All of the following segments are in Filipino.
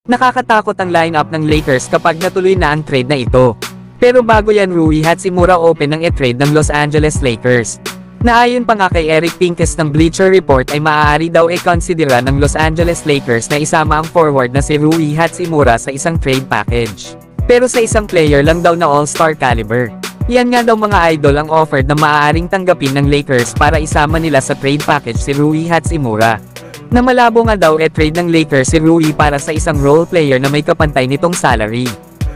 Nakakatakot ang lineup ng Lakers kapag natuloy na ang trade na ito. Pero bago yan, Rui Hachimura open ng e-trade ng Los Angeles Lakers. Naayon pa nga kay Eric Pincus ng Bleacher Report ay maaari daw i-considera ng Los Angeles Lakers na isama ang forward na si Rui Hachimura sa isang trade package. Pero sa isang player lang daw na all-star caliber. Yan nga daw mga idol ang offered na maaaring tanggapin ng Lakers para isama nila sa trade package si Rui Hachimura. Na malabo nga daw e-trade ng Lakers si Rui para sa isang role player na may kapantay nitong salary.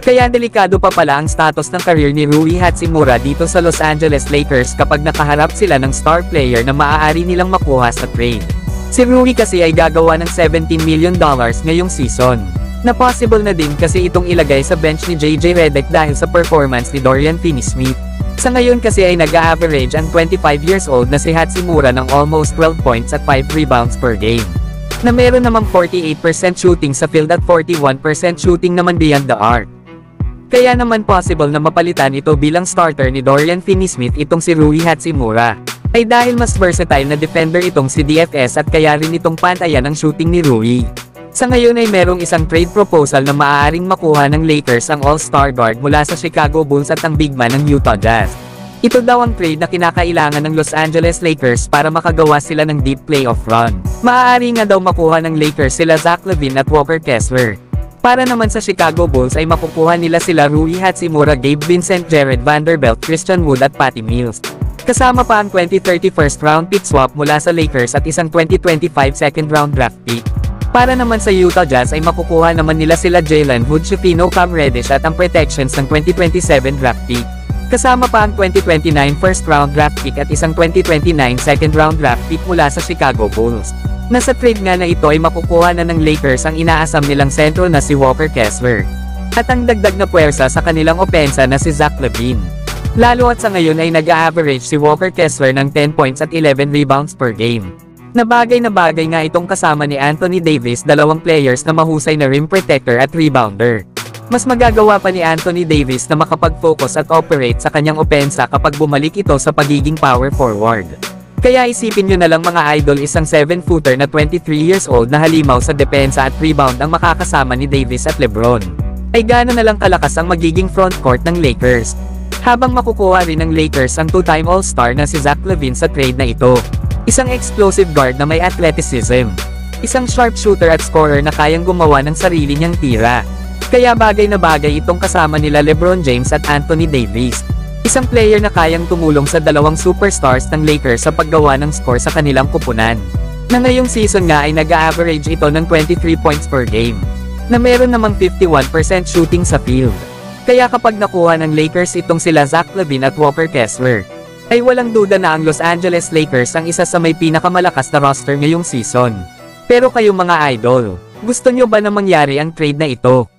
Kaya delikado pa pala ang status ng career ni Rui Hachimura dito sa Los Angeles Lakers kapag nakaharap sila ng star player na maaari nilang makuha sa trade. Si Rui kasi ay gagawa ng $17 million ngayong season. Na possible na din kasi itong ilagay sa bench ni JJ Redick dahil sa performance ni Dorian Finney-Smith. Sa ngayon kasi ay nag-a-average ang 25 years old na si Hachimura ng almost 12 points at 5 rebounds per game. Na meron namang 48% shooting sa field at 41% shooting naman beyond the arc. Kaya naman possible na mapalitan ito bilang starter ni Dorian Finney-Smith itong si Rui Hachimura. Ay dahil mas versatile na defender itong si DFS at kaya rin itong pantayan ang shooting ni Rui. Sa ngayon ay merong isang trade proposal na maaaring makuha ng Lakers ang all-star guard mula sa Chicago Bulls at ang big man ng Utah Jazz. Ito daw ang trade na kinakailangan ng Los Angeles Lakers para makagawa sila ng deep playoff run. Maaari nga daw makuha ng Lakers sila Zach LaVine at Walker Kessler. Para naman sa Chicago Bulls ay makukuha nila sila Rui Hachimura, Gabe Vincent, Jared Vanderbilt, Christian Wood at Patty Mills. Kasama pa ang 2030 first round pick swap mula sa Lakers at isang 2025 second round draft pick. Para naman sa Utah Jazz ay makukuha naman nila sila Jalen Hood, Shafino, Cam Reddish at ang protections ng 2027 draft pick. Kasama pa ang 2029 first round draft pick at isang 2029 second round draft pick mula sa Chicago Bulls. Nasa trade nga na ito ay makukuha na ng Lakers ang inaasam nilang sentro na si Walker Kessler. At ang dagdag na puwersa sa kanilang opensa na si Zach LaVine. Lalo at sa ngayon ay nag-a-average si Walker Kessler ng 10 points at 11 rebounds per game. Na bagay nga itong kasama ni Anthony Davis, dalawang players na mahusay na rim protector at rebounder. Mas magagawa pa ni Anthony Davis na makapag-focus at operate sa kanyang opensa kapag bumalik ito sa pagiging power forward. Kaya isipin nyo na lang mga idol, isang 7-footer na 23 years old na halimaw sa depensa at rebound ang makakasama ni Davis at LeBron. Ay gaano na lang kalakas ang magiging frontcourt ng Lakers. Habang makukuha rin ng Lakers ang two-time all-star na si Zach LaVine sa trade na ito. Isang explosive guard na may athleticism. Isang sharpshooter at scorer na kayang gumawa ng sarili niyang tira. Kaya bagay na bagay itong kasama nila LeBron James at Anthony Davis. Isang player na kayang tumulong sa dalawang superstars ng Lakers sa paggawa ng score sa kanilang kupunan. Na ngayong season nga ay nag-a-average ito ng 23 points per game. Na meron namang 51% shooting sa field. Kaya kapag nakuha ng Lakers itong sila Zach LaVine at Walker Kessler, ay walang duda na ang Los Angeles Lakers ang isa sa may pinakamalakas na roster ngayong season. Pero kayong mga idol, gusto nyo ba na mangyari ang trade na ito?